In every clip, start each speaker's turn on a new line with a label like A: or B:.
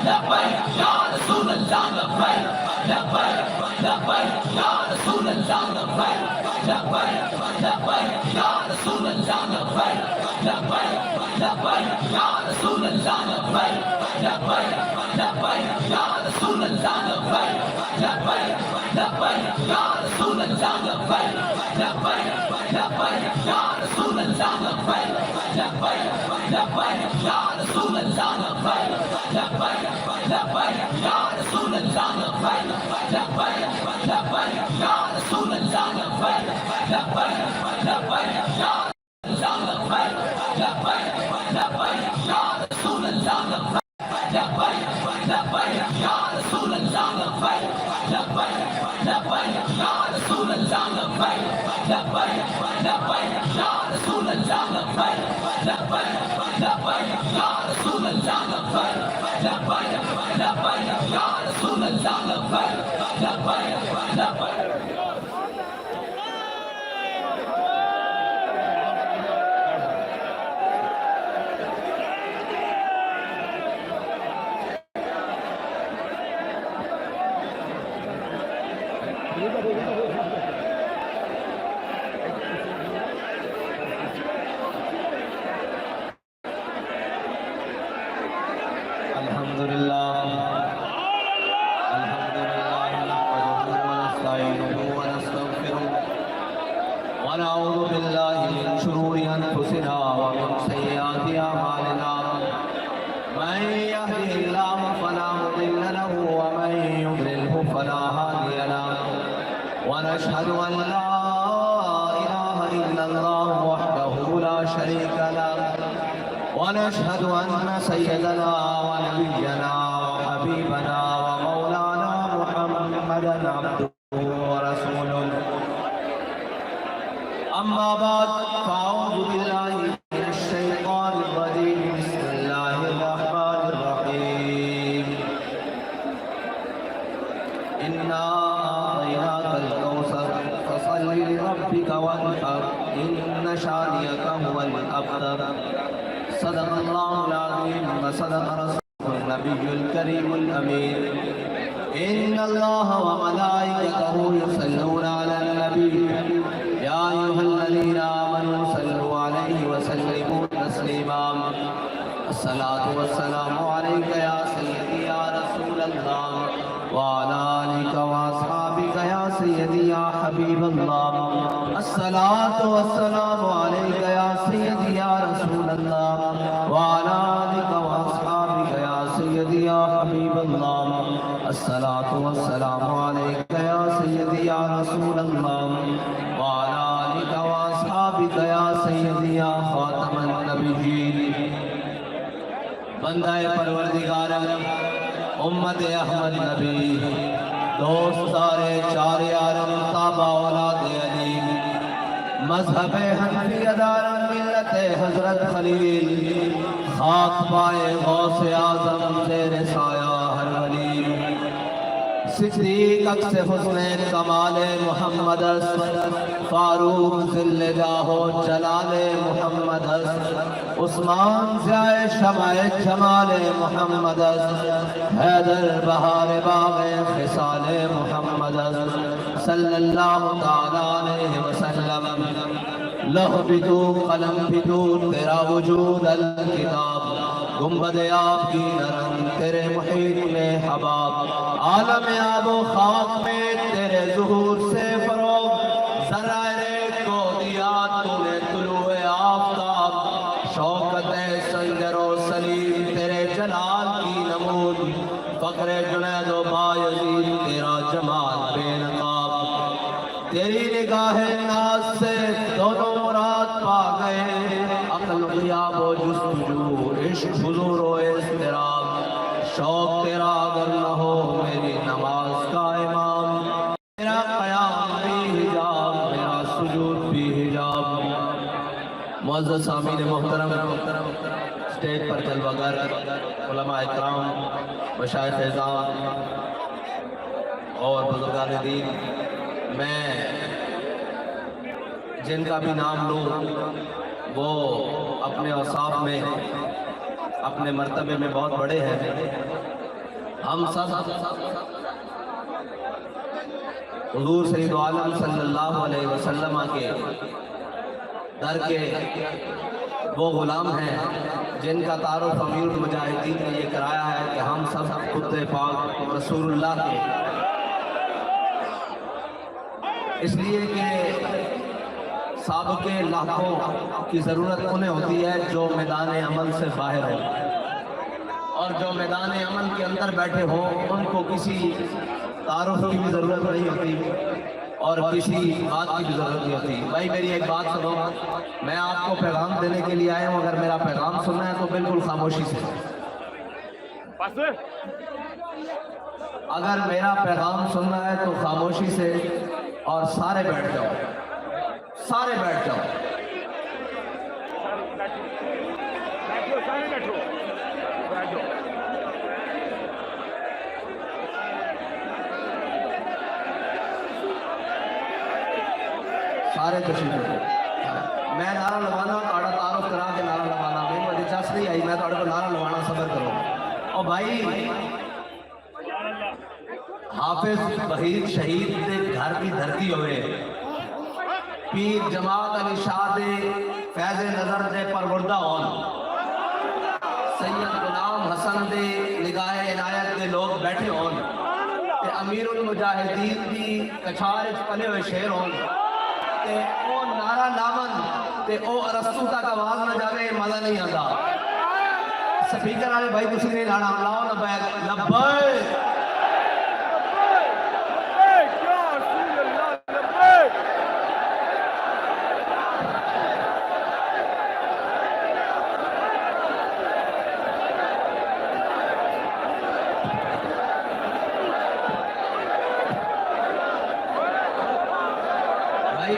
A: لبیک یا رسول اللہ لبیک لبیک لبیک یا رسول اللہ لبیک لبیک لبیک یا رسول اللہ لبیک لبیک لبیک یا رسول اللہ لبیک لبیک لبیک یا رسول اللہ لبیک لبیک لبیک یا رسول اللہ لبیک لبیک لبیک یا رسول اللہ لبیک لبیک لبیک یا رسول اللہ لبیک لبیک لبیک یا رسول اللہ لبیک لبیک لبیک یا رسول اللہ لبیک لبیک لبیک یا اللہ لبیک لبیک لبیک یا رسول اللہ لبیک لبیک لبیک یا رسول اللہ لبیک لبیک لبیک یا رسول اللہ لبیک لبیک لبیک یا رسول اللہ لبیک لبیک لبیک یا رسول اللہ لبیک لبیک لبیک یا رسول اللہ لبیک لبیک لبیک
B: ونعوذ بالله من شرور أنفسنا ومن سيئات أعمالنا من يهده الله فلا مضل له ومن يضلله فلا هادي له ونشهد أن لا إله إلا الله وحده لا شريك له ونشهد أن سيدنا ونبينا وحبيبنا ومولانا محمدا عبده ورسوله أما بعد فأعوذ بالله من الشيطان الرجيم بسم الله الرحمن الرحيم إنا أعطيناك الكوثر فصل لربك وانحر إن شانئك هو الأبتر صدق الله العظيم وصدق رسوله النبي الكريم الأمين إن الله وملائكته يصلون على النبي يا أيها الذين آمنوا صلوا عليه وسلموا تسليما الصلاة والسلام عليك يا سيدي يا رسول الله وعلى آلك وأصحابك يا سيدي يا حبيب الله الصلاة والسلام عليك يا سيدي يا رسول الله وعلى آلك وأصحابك يا سيدي يا حبيب الله الصلاة والسلام عليك يا سيدي يا رسول الله وعلى آلك وأصحابك يا سيدي يا خاتم النبيين بندہ پروردگار امت احمد نبی دوستار چار یارم تابع اولاد علی مذہب حنفی دارم ملت حضرت خلیل خاک پائے غوث اعظم زیر سایہ ہر ولی صدیق اکس حسن کمال محمد فاروق ذل جاہ و جلال محمد عثمان ضیاء شمع جمال محمد حیدر بہار باغ خصال محمد صلی اللہ تعالیٰ علیہ وسلم لوح بھی تو قلم بھی تو تیرا وجود الکتاب گنبد آپ کی نرم تیرے محیط میں حباب عالم آب و خاک میں تیرے ظہور سے فروغ ذرائع کو دیا تو نے طلوع آفتاب شوکت سنگر و سلیم تیرے جلال کی نمود فخر جنید و بایزید تیرا جمال بے نقاب تیری نگاہ ناز سے دونوں مراد پا گئے عقل غیاب و جستجو عشق حضور و اضطراب شوق تیرا اگر نہ ہو میری نماز کا امام میرا قیام بھی حجاب میرا سجود بھی حجاب معزز سامعین محترم اسٹیج پر جلوہ گر علماء اکرام مشائخ اعظام اور بزرگان دین میں جن کا بھی نام لوں وہ اپنے اوصاف میں اپنے مرتبے میں بہت بڑے ہیں ہم سب حضور سید عالم صلی اللہ علیہ وسلم کے در کے وہ غلام ہیں جن کا تعارف امیر المجاہدین نے یہ کرایا ہے کہ ہم سب خود پاک رسول اللہ کے، اس لیے کہ سابقے لاحقوں کی ضرورت انہیں ہوتی ہے جو میدان عمل سے باہر ہو، اور جو میدان عمل کے اندر بیٹھے ہوں ان کو کسی تعارف کی بھی ضرورت نہیں ہوتی اور کسی بات کی بھی ضرورت نہیں ہوتی۔ بھائی میری ایک بات سنو، میں آپ کو پیغام دینے کے لیے آیا ہوں، اگر میرا پیغام سننا ہے تو بالکل خاموشی سے، اگر میرا پیغام سننا ہے تو خاموشی سے، اور سارے بیٹھ جاؤ، سارے بیٹھ جاؤ۔ سارے تشریف رکھو۔ میں نعرہ لگانا تھوڑا تعارف کرا کے نعرہ لگانا میری وجہ دلچسپ نہیں آئی، میں تھوڑے کو نعرہ لگانا صبر کرو۔ اور بھائی حافظ وحید شہید دے گھر کی دھرتی ہوئے، پیر جماعت علی شاہ دے فیض نظر دے پروردہ ہون، سید غلام حسن دے نگاہ عنایت دے لوگ بیٹھے ہون، تے امیر المجاہدین دی کچھار پلے ہوئے شیر ہون، تے او نعرہ لاون تے او ارسطو تک آواز نہ جاوے مزہ نہیں آتا۔ سپیکر والے بھائی کسی نہیں لانا، لاؤ لبیک لبیک۔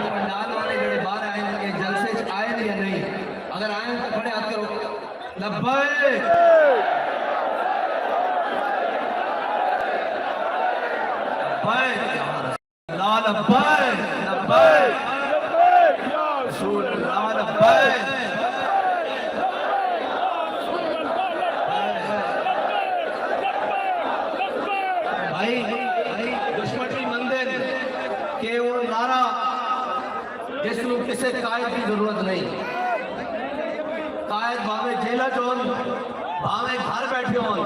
B: پنڈال والے جڑے باہر آئے ہیں کہ جلسے چ آئے یا نہیں، اگر آئے تو کھڑے ہاتھ کرو لبیک لبیک لا لبیک لبیک رسول اللہ لبیک۔ بھائی دشمن مندر کہ وہ نعرہ جس کو کسی قائد کی ضرورت نہیں، قائد بھاوے جیلہ ہون، بھاوے گھر بیٹھے ہون،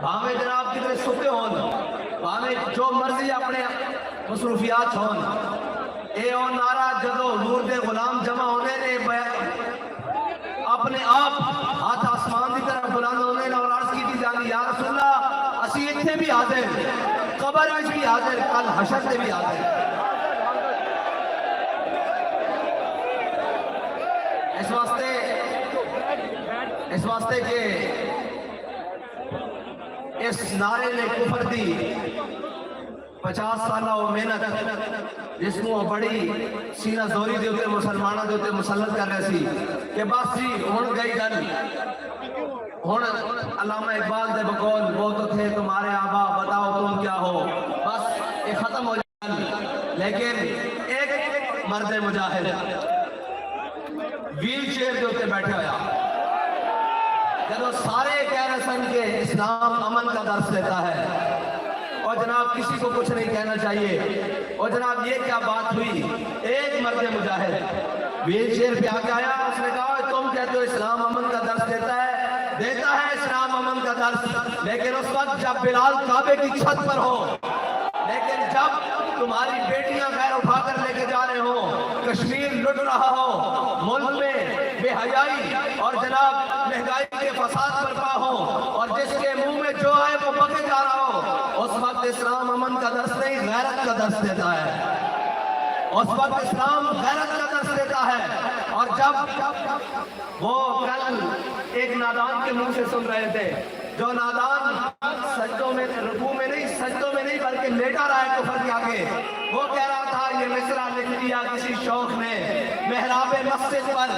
B: بھاوے جناب کتنے ستے ہون، بھاوے جو مرضی اپنے مصروفیات ہون، اے او نعرہ جدو حضور دے غلام جمع ہونے نے اپنے آپ ہاتھ آسمان کی طرف بلند ہونے نے اور عرض کی تھی جانی یا رسول اللہ اسی اتنے بھی حاضر، قبر میں بھی حاضر، کل حشر سے بھی حاضر۔ اس واسطے کہ اس نعرے نے کفر دی 50 سالہ و محنت جس کو بڑی سینہ زوری دے ہوتے مسلمانہ دے ہوتے مسلط کر رہے سی کہ بس جی ہون گئی گل، ہون علامہ اقبال دے بقول وہ تو تھے تمہارے آبا بتاؤ تم کیا ہو، بس یہ ختم ہو جائے۔ لیکن ایک مرد مجاہد ویل چیئر دے ہوتے بیٹھے ہویا، جب سارے کہہ رہے سن کہ اسلام امن کا درس دیتا ہے اور جناب کسی کو کچھ نہیں کہنا چاہیے، اور جناب یہ کیا بات ہوئی، ایک مرد مجاہد ویل چیئر پہ آگے آیا، اس نے کہا تم کہتے ہو اسلام امن کا درس دیتا ہے اسلام امن کا درس، لیکن اس وقت جب بلال کعبے کی چھت پر ہو، لیکن جب تمہاری بیٹیاں غیر اٹھا کر لے کے جا رہے ہو، کشمیر لٹ رہا ہو، ملک میں بے حیائی اور جناب مہنگائی کے فساد برپا ہو، اور جس کے منہ میں جو آئے وہ بکے جا رہا ہو، اس وقت اسلام امن کا درس نہیں غیرت کا درس دیتا ہے، اس وقت اسلام غیرت کا درس دیتا ہے۔ اور جب وہ کل ایک نادان کے منہ سے سن رہے تھے، جو نادان سجدوں میں رکوع میں نہیں سجدوں میں نہیں بلکہ لیٹا رہا ہے کفر کے آگے، وہ کہہ رہا تھا یہ مصرع لکھ دیا کسی شوخ نے محراب مسجد پر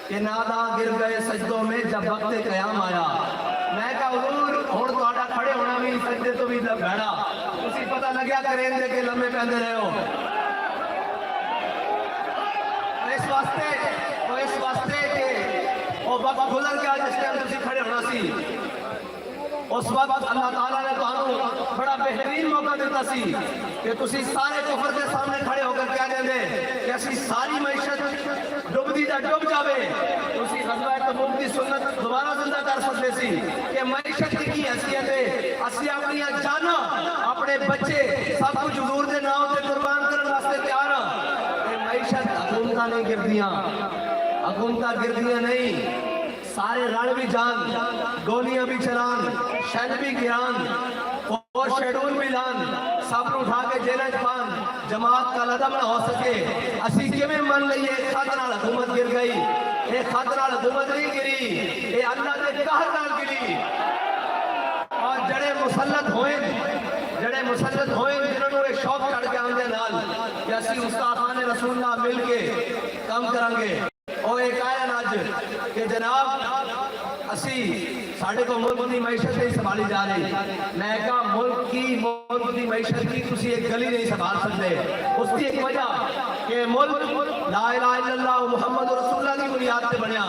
B: کہ ناداں گر گئے سجدوں میں جب وقت قیام آیا۔ میں کہا حضور ہن تہاڈا کھڑے ہونا بھی سجدے تو بھی بھڑا، تسی پتہ لگیا کریں دے کے لمبے پہندے رہے ہو۔ اس واسطے کہ وہ وقت گزر گیا جس ٹائم تسی کھڑے ہونا سی۔ اس وقت اللہ تعالیٰ نے تمہیں بڑا بہترین موقع دیتا سی کہ تسی سارے کفر کے سامنے کھڑے ہو کر کیا دیں دے کہ اسی ساری معیشت ڈب دی جا ڈب جاوے تسی غزوہ تبوک کی سنت دوبارہ زندہ کر سکتے سی کہ معیشت کی حیثیت ہے اسی اپنی جانا اپنے بچے سب کچھ حضور دے نام تے قربان کرنے واسطے تیار ہیں معیشت حکومتاں نہیں گردیاں حکومتاں گردیاں نہیں سارے رڑ بھی جان گولیاں بھی چلان شل بھی گران اور شیڈول بھی لان سب کو اٹھا کے جیلیں پان جماعت کا لدم نہ ہو سکے اسی کے میں من لئیے ایک خطرہ حکومت گر گئی ایک خطرہ حکومت نہیں گری اے اللہ نے کہر نال گری اور جڑے مسلط ہوئیں جنہوں نے ایک شوق چڑھ کے آمدے نال کہ اسی استاذان رسول اللہ مل کے کام کرنگے اور ایک آیا ناج کہ جناب اسی ساڑھے کو ملک کی معیشت نہیں سنبھالی جا رہی میں کہا ملک کی معیشت کی کسی ایک گلی نہیں سنبھال سکتے اس کی ایک وجہ کہ ملک لا الہ الا اللہ محمد رسول اللہ کی بنیاد پہ بنیا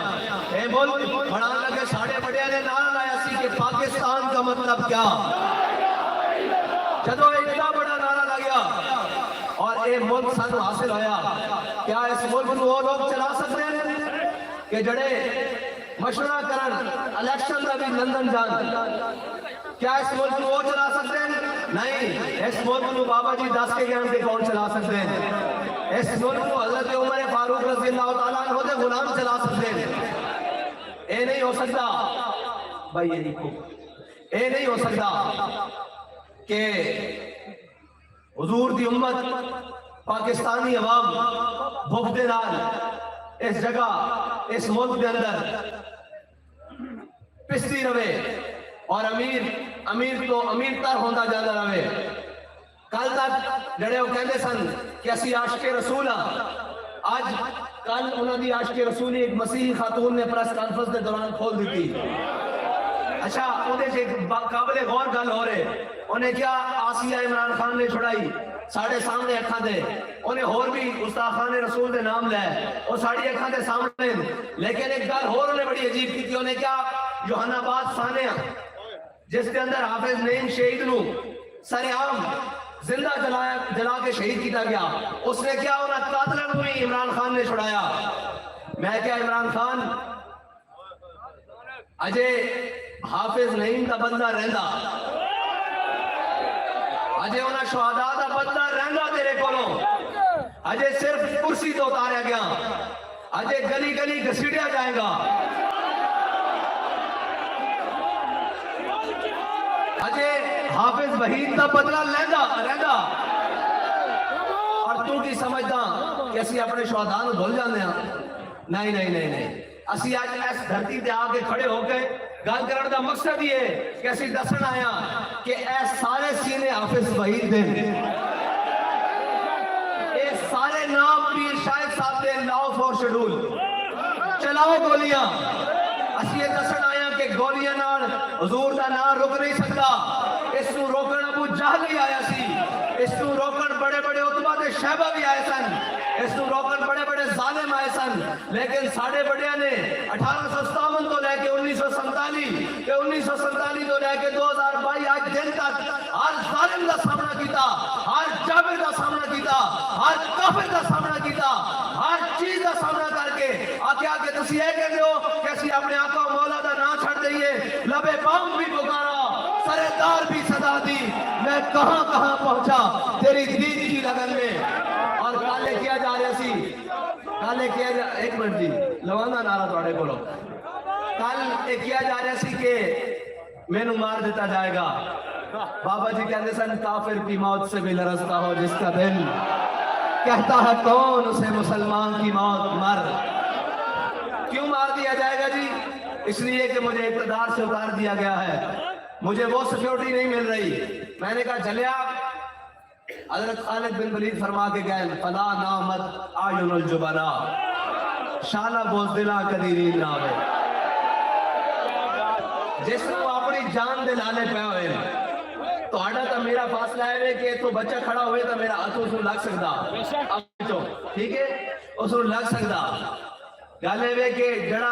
B: اے ملک بڑھان لگے ساڑھے بڑے نے نعرہ لایا سی کہ پاکستان کا مطلب کیا جدو اتنا بڑا نعرہ لگیا اور اے ملک سانو حاصل ہویا کیا اس ملک کو وہ لوگ چلا سکتے ہیں کہ جڑے مشورہ کرن الیکشن کا بھی لندن جان کیا اس ملک کو وہ چلا سکتے ہیں نہیں اس ملک کو بابا جی دس کے گیان کے کون چلا سکتے ہیں اس ملک کو حضرت عمر فاروق رضی اللہ تعالیٰ عنہ دے غلام چلا سکتے ہیں اے نہیں ہو سکتا بھائی یہ دیکھو اے نہیں ہو سکتا کہ حضور دی امت پاکستانی عوام بھوک دے نال اس جگہ اس ملک دے اندر پستی رہے اور امیر تر ہوندہ جانا رہے کل تک جڑے وہ کہندے سن کہ اسی عاشق رسول آج کل انہوں نے عاشق رسول ایک مسیحی خاتون نے پریس کانفرنس کے دوران کھول دیتی اچھا انہیں سے قابل غور گل ہو رہے انہیں کیا آسیہ عمران خان نے چھڑائی ساڑھے سامنے اکھاں دے انہیں اور بھی گستاخان رسول دے نام لے وہ ساڑھی اکھاں دے سامنے لیکن ایک گل اور انہیں بڑی عجیب کی تھی انہیں کیا یوحنا آباد ثانیہ جس کے اندر حافظ نعیم شہید نو سر عام زندہ جلا کے شہید کیتا گیا اس نے کیا انہیں قاتلن ہوئی عمران خان نے چھڑایا میں کیا عمران خان اجے حافظ نعیم کا بندہ رہندا اجے انہاں شہداء دا بندہ رہندا تیرے کولوں اجے صرف کرسی تو اتاریا گیا اجے گلی گلی گھسیٹیا جائے گا اجے حافظ وحید دا بدلہ رہندا اور تو کی سمجھدا کہ اسی اپنے شہداء نوں بھول جاندے ہاں نہیں اسی آج اس دھرتی تے آ کے کھڑے ہو کے گل کرن دا مقصد یہ ہے کہ اسی دسن آیا کہ اے سارے سینے حافظ وحید دے اے سارے نام پیر شاہد صاحب دے لاؤ فور شیڈول چلاؤ گولیاں اسی یہ دسن آیا کہ گولیاں نال حضور دا نام رک نہیں سکتا اس کو روکن ابو جہل بھی آیا سی اس کو روکن بڑے بڑے عتبہ دے شہبہ بھی آئے سن اس کو روکن بڑے بڑے ظالم آئے سن لیکن ساڑھے بڑیاں نے 1857 تو لے کے 1947 تو لے کے 2022 آج دن تک ہر ظالم کا سامنا کیتا ہر جابر کا سامنا کیتا ہر کافر کا سامنا کیتا ہر چیز کا سامنا کر کے آگے تسی یہ کہہ دو کہ اسی اپنے آقا مولا دا نام چھڑ دئیے لبے بام بھی پکارا سرے دار بھی صدا دی میں کہاں پہنچا تیری دین کی لگن میں اور کالے کیا جا رہے سی کالے کیا جا ایک منٹ جی لوانا نارا توڑے بولو کل کیا جا رہا سی کہ میں نو مار دیتا جائے گا بابا جی کہتے سن کافر کی موت سے بھی لرزتا ہو جس کا دل کہتا ہے کون اسے مسلمان کی موت مر کیوں مار دیا جائے گا جی اس لیے کہ مجھے اقتدار سے اتار دیا گیا ہے مجھے وہ سیکیورٹی نہیں مل رہی میں نے کہا چلیا حضرت خالد بن ولید فرما کے گئے فلا نامت آیون الجبنا شالہ بوزدلہ قدیرین ناوے جس کو اپنی جان دے لانے پہ ہوئے تو آڈا تا میرا فاصلہ ہے کہ تو بچہ کھڑا ہوئے تا میرا ہاتھ اس کو لگ سکتا ٹھیک ہے اس کو لگ سکتا گالے ہوئے کہ جڑا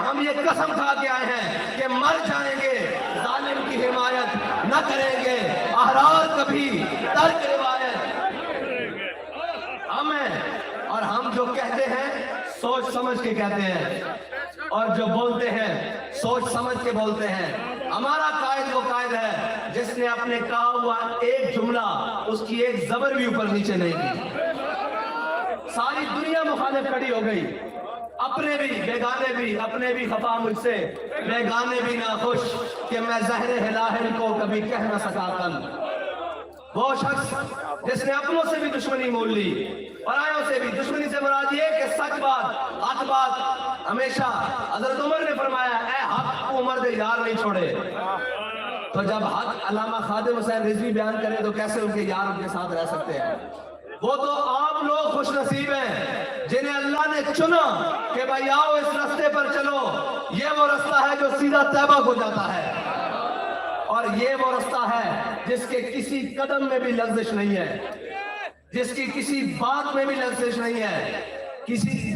B: ہم یہ قسم کھا کے آئے ہیں کہ مر جائیں گے ظالم کی حمایت نہ کریں گے، احرار کبھی ترک روایت ہم ہیں، اور ہم جو کہتے ہیں سوچ سمجھ کے کہتے ہیں، اور جو بولتے ہیں سوچ سمجھ کے بولتے ہیں۔ ہمارا قائد وہ قائد ہے جس نے اپنے کہا ہوا ایک جملہ اس کی ایک زبر بھی اوپر نیچے نہیں کی۔ ساری دنیا مخالف کھڑی ہو گئی، اپنے بھی بیگانے بھی، اپنے بھی خفا مجھ سے، بیگانے بھی ناخوش کہ میں زہر ہلاہل کو کبھی کہہ نہ سکا کن۔ وہ شخص جس نے اپنوں سے بھی دشمنی مول لی، پرایوں سے بھی دشمنی، سے مراد یہ کہ سچ بات، حق بات ہمیشہ۔ حضرت عمر نے فرمایا اے حق کو عمر دے یار نہیں چھوڑے۔ تو جب حق علامہ خادم حسین رضوی بیان کرے تو کیسے ان کے یار ان کے ساتھ رہ سکتے ہیں؟ وہ تو آپ لوگ خوش نصیب ہیں جنہیں اللہ نے چنا کہ بھائی آؤ اس رستے پر چلو، یہ وہ رستہ ہے جو سیدھا طیبہ کو جاتا ہے، اور یہ وہ رستہ ہے جس کے کسی قدم میں بھی لغزش نہیں ہے، جس کی کسی بات میں بھی لغزش نہیں ہے،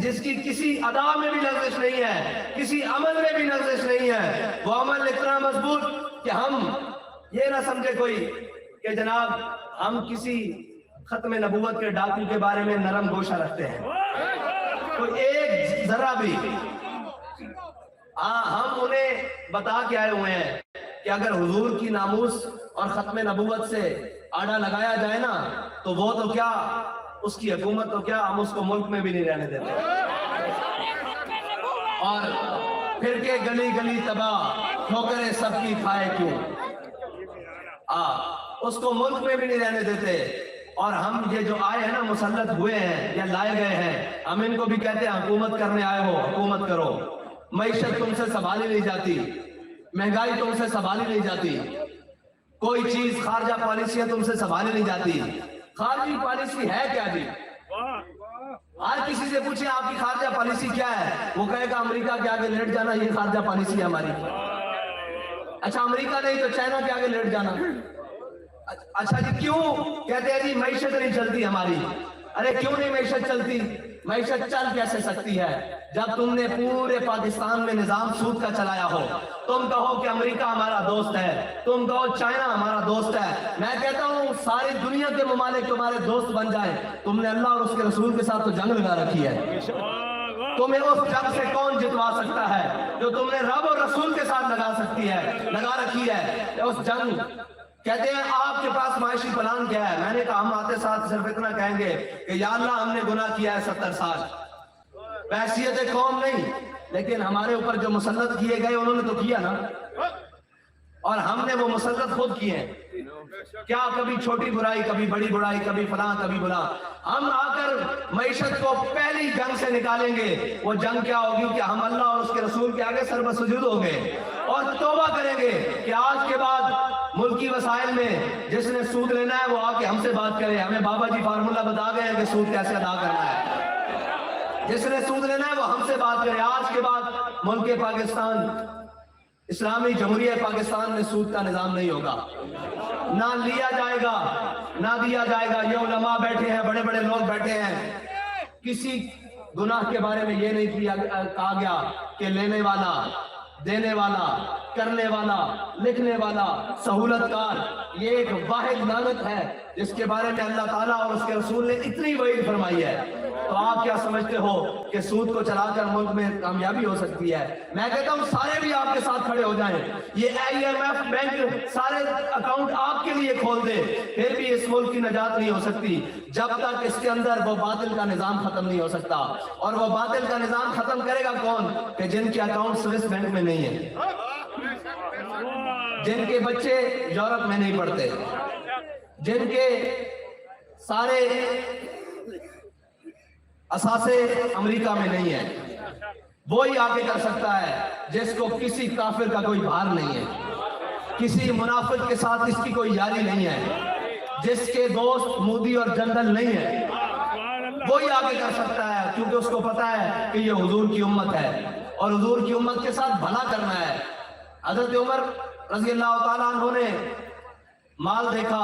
B: جس کی کسی ادا میں بھی لغزش نہیں ہے، کسی عمل میں بھی لغزش نہیں ہے۔ وہ عمل اتنا مضبوط کہ ہم یہ نہ سمجھے کوئی کہ جناب ہم کسی ختم نبوت کے ڈاکو کے بارے میں نرم گوشہ رکھتے ہیں، تو ایک ذرہ بھی ہم انہیں بتا کے آئے ہوئے ہیں کہ اگر حضور کی ناموس اور ختم نبوت سے آڑا لگایا جائے نا تو وہ تو کیا، اس کی حکومت تو کیا، ہم اس کو ملک میں بھی نہیں رہنے دیتے، اور پھر کے گلی گلی تباہ ٹھوکریں سب کی کھائے کیوں، اس کو ملک میں بھی نہیں رہنے دیتے۔ اور ہم یہ جو آئے ہیں نا، مسلط ہوئے ہیں یا لائے گئے ہیں، ہم ان کو بھی کہتے ہیں حکومت کرنے آئے ہو، حکومت کرو۔ معیشت تم سے سنبھالی نہیں جاتی، مہنگائی تم سے سنبھالی نہیں جاتی، کوئی چیز خارجہ پالیسیاں تم سے سنبھالی نہیں جاتی۔ خارجی پالیسی ہے کیا جی؟ ہر کسی سے پوچھیں آپ کی خارجہ پالیسی کیا ہے، وہ کہے گا امریکہ کے آگے لیٹ جانا، یہ خارجہ پالیسی ہے ہماری۔ اچھا امریکہ نہیں تو چائنا کے آگے لیٹ جانا۔ اچھا جی کیوں؟ کہتے ہیں جی معیشت نہیں چلتی ہماری۔ ارے کیوں نہیں معیشت چلتی؟ معیشت چل کیسے سکتی ہے جب تم نے پورے پاکستان میں نظام سود کا چلایا ہو؟ تم کہو کہ امریکہ ہمارا دوست ہے، تم کہو چائنا ہمارا دوست ہے، میں کہتا ہوں ساری دنیا کے ممالک تمہارے دوست بن جائیں، تم نے اللہ اور اس کے رسول کے ساتھ تو جنگ لگا رکھی ہے۔ تمہیں اس جنگ سے کون جتوا سکتا ہے جو تم نے رب اور رسول کے ساتھ لگا رکھی ہے؟ اس جنگ کہتے ہیں آپ کے پاس معاشی پلان کیا ہے؟ میں نے کہا ہم آتے ساتھ صرف اتنا کہیں گے کہ یا اللہ ہم نے گناہ کیا ہے 70 سال، بحیثیت قوم نہیں، لیکن ہمارے اوپر جو مسلط کیے گئے انہوں نے تو کیا نا، اور ہم نے وہ مسلط خود کیے ہیں۔ کیا کبھی چھوٹی برائی، کبھی بڑی برائی، کبھی فلاں کبھی فلاں۔ ہم آ کر معیشت کو پہلی جنگ سے نکالیں گے۔ وہ جنگ کیا ہوگی کہ ہم اللہ اور اس کے رسول کے آگے سر بسجود ہوں گے اور توبہ کریں گے کہ آج کے بعد ملکی وسائل میں جس نے سود لینا ہے وہ آ کے ہم سے بات کرے۔ ہمیں بابا جی فارمولہ بتا گئے ہیں کہ سود کیسے ادا کرنا ہے۔ جس نے سود لینا ہے وہ ہم سے بات کرے۔ آج کے بعد ملک پاکستان، اسلامی جمہوریہ پاکستان میں سود کا نظام نہیں ہوگا، نہ لیا جائے گا نہ دیا جائے گا۔ یہ علماء بیٹھے ہیں، بڑے بڑے لوگ بیٹھے ہیں، کسی گناہ کے بارے میں یہ نہیں کہا گیا کہ لینے والا، دینے والا، کرنے والا، لکھنے والا، سہولت کار، یہ ایک واحد لعنت ہے جس کے بارے میں اللہ تعالیٰ اور اس کے رسول نے اتنی وعید فرمائی ہے۔ تو آپ کیا سمجھتے ہو کہ سود کو چلا کر ملک میں کامیابی ہو سکتی ہے؟ میں کہتا ہوں سارے بھی آپ کے ساتھ کھڑے ہو جائیں، یہ IMF بینک سارے اکاؤنٹ آپ کے لیے کھول دے، پھر بھی اس ملک کی نجات نہیں ہو سکتی جب تک اس کے اندر وہ باطل کا نظام ختم نہیں ہو سکتا۔ اور وہ باطل کا نظام ختم کرے گا کون؟ کہ جن کے اکاؤنٹ سوئس بینک میں نہیں ہیں، جن کے بچے یورپ میں نہیں پڑھتے، جن کے سارے اثاثے امریکہ میں نہیں ہیں، وہی آگے کر سکتا ہے جس کو کسی کافر کا کوئی بھار نہیں ہے، کسی منافق کے ساتھ اس کی کوئی یاری نہیں ہے، جس کے دوست مودی اور جنرل نہیں ہے، وہی آگے کر سکتا ہے، کیونکہ اس کو پتا ہے کہ یہ حضور کی امت ہے اور حضور کی امت کے ساتھ بھلا کرنا ہے۔ حضرت عمر رضی اللہ تعالیٰ عنہ نے مال دیکھا،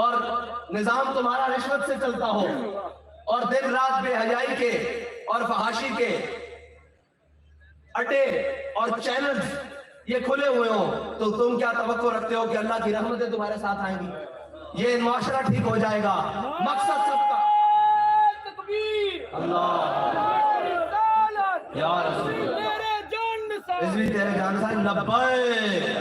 B: اور نظام تمہارا رشوت سے چلتا ہو اور دن رات بے حیائی کے اور فحاشی کے اٹے اور چینلز یہ کھلے ہوئے ہوں، تو تم کیا توقع رکھتے ہو کہ اللہ کی رحمتیں تمہارے ساتھ آئیں گی؟ یہ معاشرہ ٹھیک ہو جائے گا، مقصد سب کا اللہ یا رسول اس بھی تیرے جان سے لبیک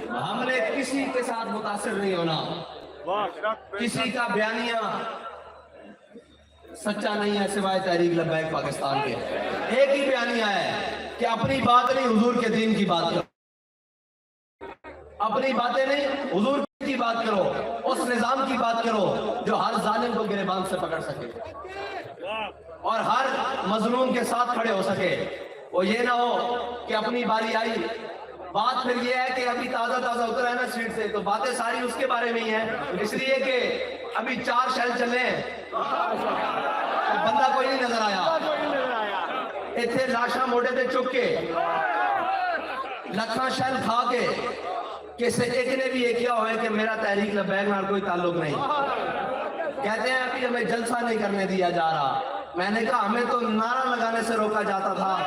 B: ہم نے کسی کے ساتھ متاثر نہیں ہونا، کسی کا بیانیہ سچا نہیں ہے سوائے تحریک لبیک پاکستان کے۔ ایک ہی بیانیہ ہے کہ اپنی بات نہیں حضور کے دین کی بات کرو، اپنی باتیں نہیں حضور کی بات کرو، اس نظام کی بات کرو جو ہر ظالم کو گریبان سے پکڑ سکے اور ہر مظلوم کے ساتھ کھڑے ہو سکے۔ وہ یہ نہ ہو کہ اپنی باری آئی، بات پھر یہ ہے کہ ابھی تازہ اترا ہے نا سیٹ سے، تو باتیں ساری اس کے بارے میں ہی ہیں، اس لیے کہ ابھی 4 شیل چلے ہیں، بندہ کوئی نہیں نظر آیا، اتنے لاشاں موڑے تے چک کے لکھاں شیل کھا کے کسی ایک نے بھی یہ کیا ہوا ہے کہ میرا تحریک لبیک نال کوئی تعلق نہیں، کہتے ہیں ابھی ہمیں جلسہ نہیں کرنے دیا جا رہا۔ میں نے کہا ہمیں تو نعرہ لگانے سے روکا جاتا تھا،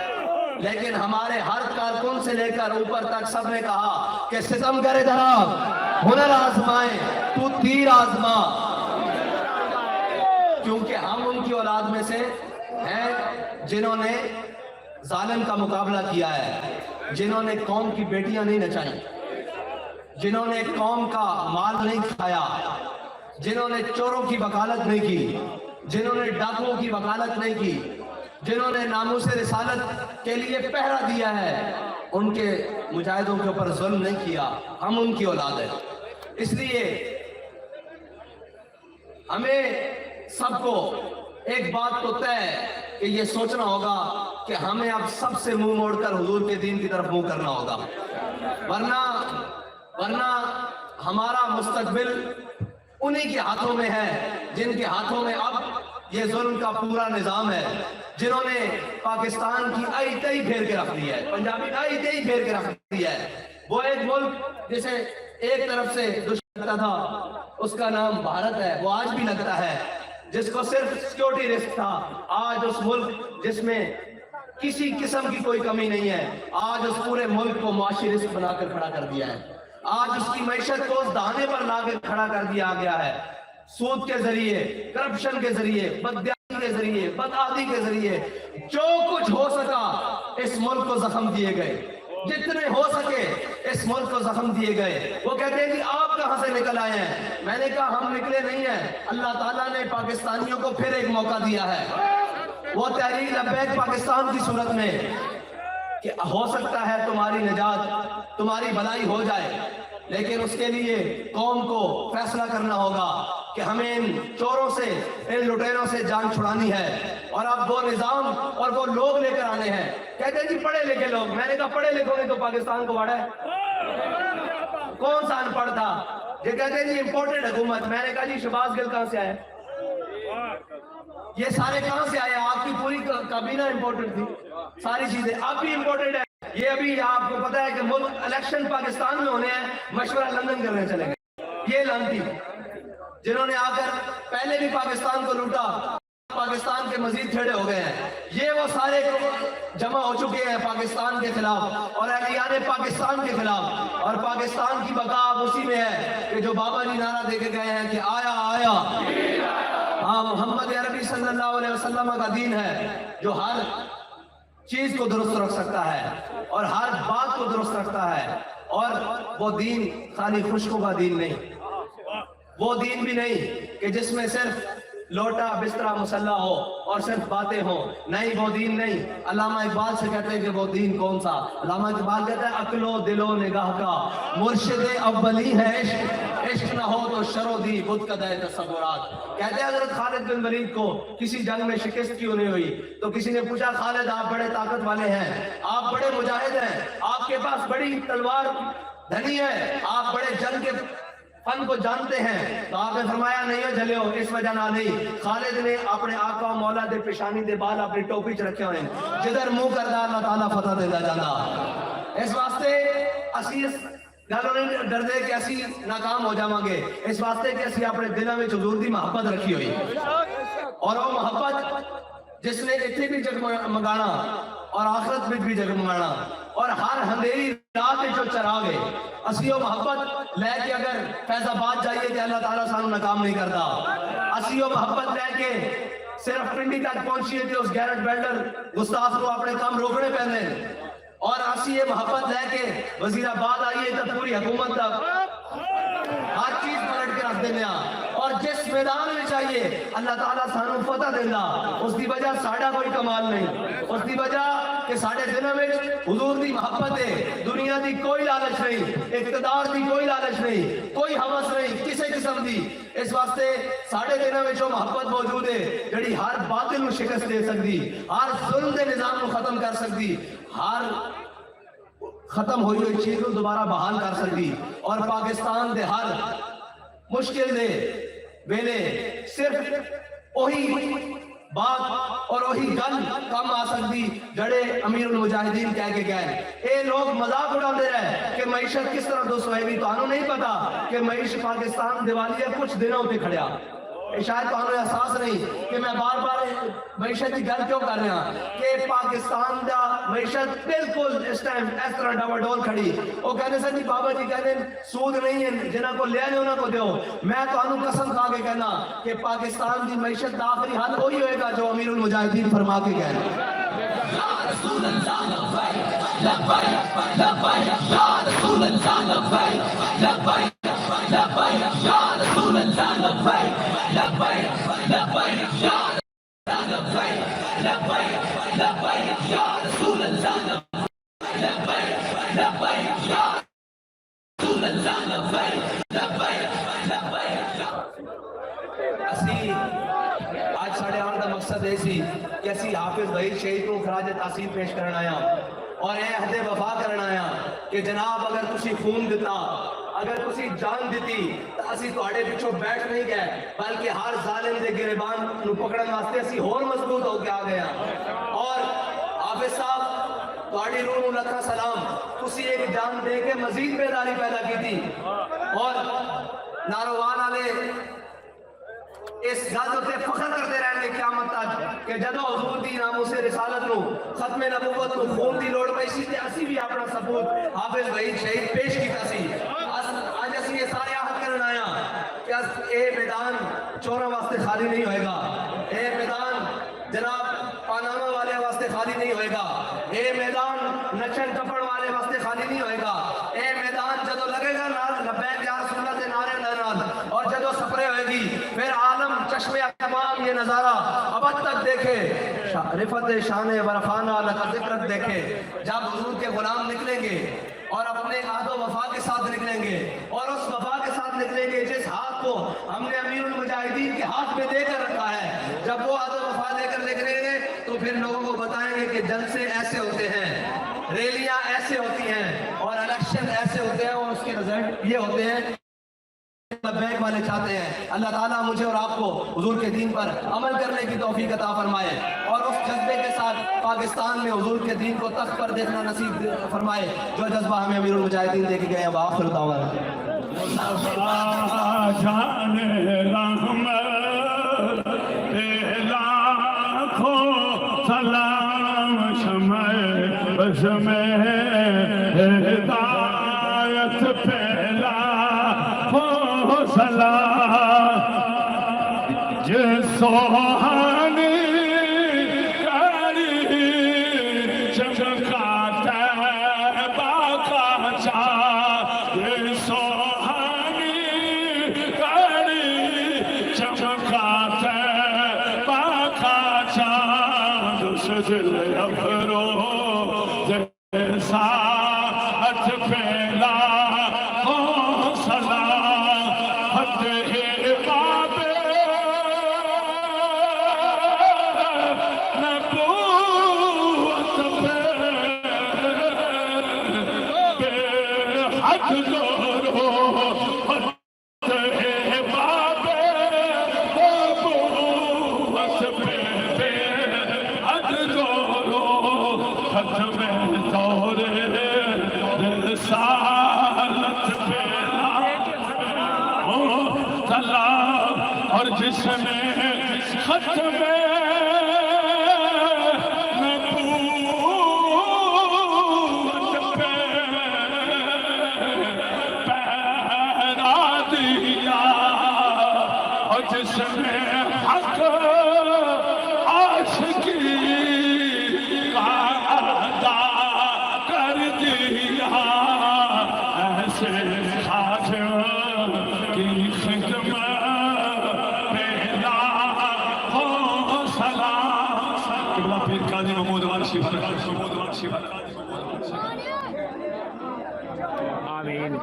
B: لیکن ہمارے ہر کارکن سے لے کر اوپر تک سب نے کہا کہ ستم کرے جناب، ہنر آزمائیں، تو تیر آزما، کیونکہ ہم ان کی اولاد میں سے ہیں جنہوں نے ظالم کا مقابلہ کیا ہے، جنہوں نے قوم کی بیٹیاں نہیں نچائیں، جنہوں نے قوم کا مال نہیں کھایا، جنہوں نے چوروں کی وکالت نہیں کی، جنہوں نے ڈاکوؤں کی وکالت نہیں کی، جنہوں نے ناموس رسالت کے لیے پہرا دیا ہے، ان کے مجاہدوں کے اوپر ظلم نہیں کیا۔ ہم ان کی اولاد ہیں، اس لیے ہمیں سب کو ایک بات تو طے ہے کہ یہ سوچنا ہوگا کہ ہمیں اب سب سے منہ موڑ کر حضور کے دین کی طرف منہ کرنا ہوگا، ورنہ ہمارا مستقبل انہی کے ہاتھوں میں ہے جن کے ہاتھوں میں اب یہ ظلم کا پورا نظام ہے، جنہوں نے پاکستان کی آئی تئی پھیر کے رکھ دی ہے، پنجابی آئی تئی پھیر کے رکھ دی ہے۔ وہ ایک ملک جسے ایک طرف سے دشمن لگتا تھا، اس کا نام بھارت ہے، وہ آج بھی لگتا ہے، جس کو صرف سیکورٹی رسک تھا، آج اس ملک جس میں کسی قسم کی کوئی کمی نہیں ہے، آج اس پورے ملک کو معاشی رسک بنا کر کھڑا کر دیا ہے، آج اس کی معیشت کو اس دہانے پر لا کے کھڑا کر دیا گیا ہے، سود کے ذریعے، کرپشن کے ذریعے، بددیانی کے ذریعے، بدعادی کے ذریعے، جو کچھ ہو سکا اس ملک کو زخم دیے گئے، جتنے ہو سکے اس ملک کو زخم دیے گئے۔ وہ کہتے ہیں کہ آپ کہاں سے نکل آئے ہیں؟ میں نے کہا ہم نکلے نہیں ہیں، اللہ تعالیٰ نے پاکستانیوں کو پھر ایک موقع دیا ہے، وہ تحریک لبیک پاکستان کی صورت میں کہ ہو سکتا ہے تمہاری نجات، تمہاری بھلائی ہو جائے، لیکن اس کے لیے قوم کو فیصلہ کرنا ہوگا کہ ہمیں ان چوروں سے، ان لٹیروں سے جان چھڑانی ہے، اور اب وہ نظام اور وہ لوگ لے کر آنے ہیں۔ کہتے ہیں جی پڑھے لکھے لوگ، میں نے کہا پڑھے لکھوں نے تو پاکستان کو باڑا ہے، کون سا ان پڑھ تھا؟ یہ کہتے ہیں جی امپورٹڈ حکومت، میں نے کہا جی شہباز گل کہاں سے آئے؟ یہ سارے کہاں سے آئے؟ آپ کی پوری کابینہ امپورٹڈ تھی، ساری چیزیں اب بھی امپورٹڈ ہے۔ یہ ابھی آپ کو پتا ہے کہ ملک الیکشن پاکستان میں ہونے ہیں، مشورہ لندن کرنے چلے گئے، یہ لانتی جنہوں نے آ کر پہلے بھی پاکستان کو لوٹا، پاکستان کے مزید چھڑے ہو گئے ہیں، یہ وہ سارے جمع ہو چکے ہیں پاکستان کے خلاف اور اہلیان پاکستان کے خلاف، اور پاکستان کی بقا اسی میں ہے کہ جو بابا جی نعرہ دے کے گئے ہیں کہ آیا آیا، ہاں محمد عربی صلی اللہ علیہ وسلم کا دین ہے جو ہر چیز کو درست رکھ سکتا ہے اور ہر بات کو درست رکھتا ہے، اور وہ دین خالی خوشکوں کا دین نہیں، وہ دین بھی نہیں کہ جس میں صرف لوٹا بسترا مسلح ہو اور صرف باتیں ہوں، نہیں وہ دین نہیں۔ علامہ اقبال سے کہتے ہیں کہ وہ دین کون سا؟ علامہ اقبال کہتا ہے عقل و دل و نگاہ کا مرشد اولی ہے عشق، عشق نہ ہو تو شرودی بدھ کا دے تصورات. کہتے ہیں حضرت خالد بن ولید کو کسی جنگ میں شکست کیوں نہیں ہوئی؟ تو کسی نے پوچھا خالد آپ بڑے طاقت والے ہیں, آپ بڑے مجاہد ہیں, آپ کے پاس بڑی تلوار دھنی ہے, آپ بڑے جنگ کے فن کو جانتے ہیں. تو آپ نے فرمایا نہیں ہو جھلے ہو, اس وجہ نہ نہیں. خالد نے اپنے آقا و مولا دے پیشانی دے بال اپنی ٹوپی چ رکھے ہوئے, جدھر منہ کردا اللہ تعالیٰ فتح دیندا جاندا. اس واسطے اسی اس گلوں نہیں ڈردے کہ اسی ناکام ہو جاواں گے, اس واسطے کہ اسی اپنے دلوں میں حضور دی محبت رکھی ہوئی, اور وہ محبت جس نے اتنے بھی جگمگانا اور آخرت میں بھی جگمگانا, اور ہر اندھیری رات جو چراغے اسی وہ محبت لے کے اگر فیض آباد جائیے کہ اللہ تعالیٰ سانو ناکام نہیں کرتا. اسی وہ محبت لے کے صرف پنڈی تک پہنچیے کہ اس گیرٹ بیلڈر گستاخ کو اپنے کام روکنے پہنے, اور اسی یہ محبت لے کے وزیر آباد آئیے تو پوری حکومت تک ہر چیز پلٹ کے رکھ دینا, اور جس میدان میں چاہیے اللہ تعالیٰ سانو فتح دینا. اس دی وجہ ساڑھا کوئی کمال نہیں, اس دی وجہ کہ ساڑھے دنوں میں حضور دی محبت ہے, دنیا دی کوئی لالچ نہیں, اقتدار دی کوئی لالچ نہیں, کوئی حوث نہیں کسی قسم دی. اس واسطے ساڑھے دنوں میں جو محبت موجود ہے جڑی ہر باطل کو شکست دے سکتی, ہر ظلم دے نظام کو ختم کر سکتی, ہر ختم ہوئی ہوئی چیز کو دوبارہ بحال کر سکتی, اور پاکستان دے ہر مشکل دے ویلے صرف وہی بات اور وہی گل کم آ سکتی جڑے امیر المجاہدین کہہ کے گئے. اے لوگ مذاق اڑاتے رہے کہ معیشت کس طرح دوست ہوئے گی, تو انہوں نہیں پتا کہ معیشت پاکستان دیوالیہ کچھ دنوں پہ کھڑیا. شاید تو انہوں احساس نہیں کہ میں بار بار معیشت کی گل کیوں کر رہا کہ پاکستان دا معیشت بالکل اس ٹائم اس طرح ڈاوا ڈول کھڑی. وہ کہنے سے جی بابا جی کہنے سود نہیں ہے, جنہاں کو لے آنے انہاں کو دیو. میں تو انہوں قسم کھا کے کہنا کہ پاکستان کی معیشت دا آخری حل وہی ہوئے گا جو امیر المجاہدین فرما کے گئے.
A: یا رسول اللہ لبیک لبیک لبیک یا رسول اللہ لبیک لبیک لبیک یا رسول اللہ لبیک لبیک لبیک یا لبیک لبیک لبیک یا رسول اللہ لبیک لبیک یا رسول اللہ لبیک لبیک لبیک.
B: اسی آج ساڑھے آٹھ کا مقصد ہے سی کہ اسی حافظ وحید شہید کو خراج تحسین پیش کرنا آیا اور اے عہد وفا کرنا آیا کہ جناب اگر تسی خون دیتا, اگر تسی جان دیتی تو اسی تواڈے پیچھے بیٹھ نہیں گئے, بلکہ ہر ظالم دے گریبان نو پکڑن واسطے اسی اور مضبوط ہو کے آ گیا. اور حافظ صاحب تواڈی روح نو لکھا سلام, تسی ایک جان دے کے مزید بیداری پیدا کی تھی, اور ناروان والے اس گل تے فخر کرتے رہنے قیامت تک کہ جدو حضور دی ناموس رسالت نو ختم نبوت نو خون دی لوڑ پئی سی تے اسی بھی اپنا ثبوت حافظ وحید شہید پیش کیتا سی. اج اسی یہ سارے عہد کرن آیا کہ اے میدان چوراں واسطے خالی نہیں ہوئے گا, اے میدان جناب پاناما والے واسطے خالی نہیں ہوئے گا, اے میدان نچن ٹپڑ والے واسطے خالی نہیں ہوئے گا, اے میدان جدو لگے گا نال لبیک یا رسول اللہ دے نعرے نال, اور جدو سپرے ہوئے گی پھر عالم چشمے تمام یہ نظارہ ابد تک دیکھے, رفت شان ورفانہ لقد ذکرت دیکھے. جب حضور کے غلام نکلیں گے اور اپنے عہد و وفا کے ساتھ نکلیں گے, اور اس وفا کے ساتھ نکلیں گے جس ہاتھ کو ہم نے امیر المجاہدین کے ہاتھ میں دے کر رکھا ہے, جب وہ عہد و وفا دے کر نکلیں گے تو پھر لوگوں کو بتائیں گے کہ جلسے ایسے ہوتے ہیں, ریلیاں ایسے ہوتی ہیں, اور الیکشن ایسے ہوتے ہیں, اور اس کے رزلٹ یہ ہوتے ہیں لبیک والے چاہتے ہیں. اللہ تعالیٰ مجھے اور آپ کو حضور کے دین پر عمل کرنے کی توفیق عطا فرمائے, اور اس جذبے کے ساتھ پاکستان میں حضور کے دین کو تخت پر دیکھنا نصیب فرمائے جو جذبہ ہمیں امیر المجاہدین دے کے گئے ہیں. وآخر دعوانا
C: جان رحمت لاکھوں سلام شمع بشمع ہدایت پھیلا ہو سلام جس سوہانی کری چمکا تیبہ کا چاند, جس سوہانی کری چمکا تیبہ کا چاند, اس دل افروز ساعت پھیلا ہو سلام ہاتھ جوڑو اور جس نے خط میں نبوت پہ پیرا دیا اور جس نے حق عاشقی کا ادا کر دیا ایسے خادم کی خدمت محمود وارشی
D: آمین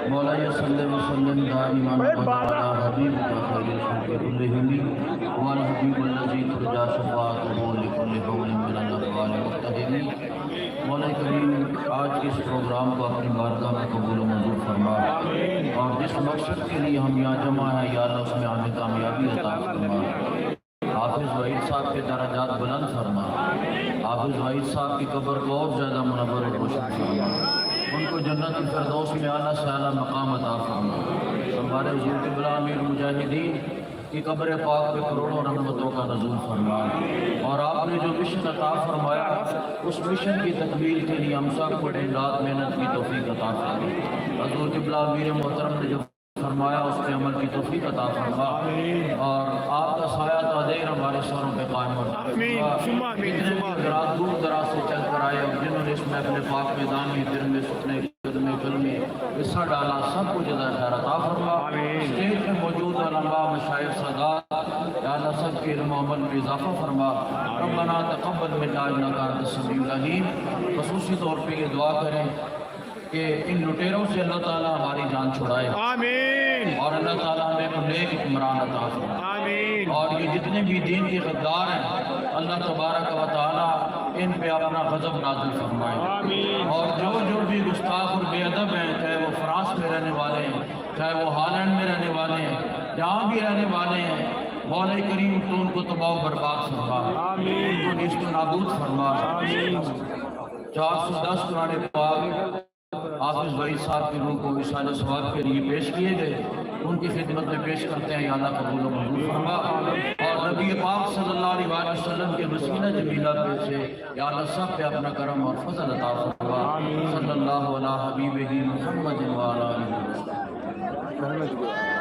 E: مولاي صل وسلم دائما ابدا على حبيبك خير الخلق كلهم وعلى الحبيب الذي ترجى شفاعته لكل حول من الاحوال المتهم مولا کریم آج کے اس پروگرام کو اپنی بارگاہ میں قبول و منظور فرما اور جس مقصد کے لیے ہم یہاں جمع ہیں یا اللہ اس میں ہمیں کامیابی عطا فرما حافظ وحید صاحب کے درجات بلند فرما حافظ وحید صاحب کی قبر کو اور زیادہ منور و روشن فرما ان کو جنت الفردوس میں اعلیٰ سے اعلیٰ مقام عطا فرما ہمارے حضور قبلہ امیر المجاہدین کی قبر پاک پہ کروڑوں رحمتوں کا نزول فرما اور آپ نے جو مشن عطا فرمایا اس مشن کی تکمیل کے لیے ہم سب کو دن رات محنت کی توفیق عطا فرما حضور قبلہ امیر محترم نے جو فرمایا اس پہ عمل کی توفیق عطا فرما اور آپ کا سایہ تادیر ہمارے سروں پہ قائم ہو کتنے بھی حضرات دور دراز سے چل کر آئے اور جنہوں نے اس محفل پاک میدان میں دل میں سپنے قدم قلم میں حصہ ڈالا سب کو جزا خیر عطا فرما اسٹیج میں موجود علماء مشائخ سادات یا اللہ سب کے علم و عمل میں اضافہ فرما ربنا تقبل منا انک انت السمیع العلیم خصوصی طور پہ یہ دعا کریں کہ ان لٹیروں سے اللہ تعالیٰ ہماری جان چھڑائے
D: آمین
E: اور اللہ تعالیٰ ہمیں کو نیک حکمران عطا فرمائے
D: آمین
E: اور یہ جتنے بھی دین کے غدار ہیں اللہ تبارک و تعالیٰ ان پہ اپنا غضب نازل فرمائے اور جو بھی گستاخ اور بے ادب ہیں چاہے وہ فرانس میں رہنے والے ہیں چاہے وہ ہالینڈ میں رہنے والے ہیں جہاں بھی رہنے والے ہیں مولا کریم تو ان کو تباہ و برباد فرما ان کو نیست و نابود فرما 410 قرآن پاک حافظ وحید صاحب کی روح کو وصال ثواب کے لیے پیش کیے گئے ان کی خدمت میں پیش کرتے ہیں یا اللہ قبول و منظور فرما اور نبی پاک صلی اللہ علیہ وسلم کے وسیلہ جمیلہ پہ سے یا اللہ سب پہ اپنا کرم اور فضل عطا فرما صلی اللہ علیہ حبیبہ محمد وعلی آلہ وسلم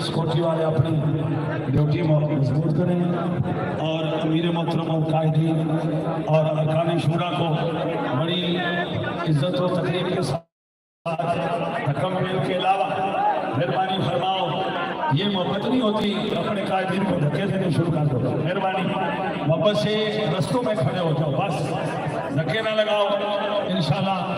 F: سکورٹی والے اپنی ڈیوٹی مضبوط کریں اور امیر محترم اور قائدین اور ارکان شورا کو بڑی عزت و تقریب کے ساتھ رقم مل کے علاوہ مہربانی فرماؤ یہ محبت نہیں ہوتی اپنے قائدین کو دھکے دینے شروع کر دو مہربانی محبت سے رستوں میں کھڑے ہو جاؤ بس دھکے نہ لگاؤ انشاءاللہ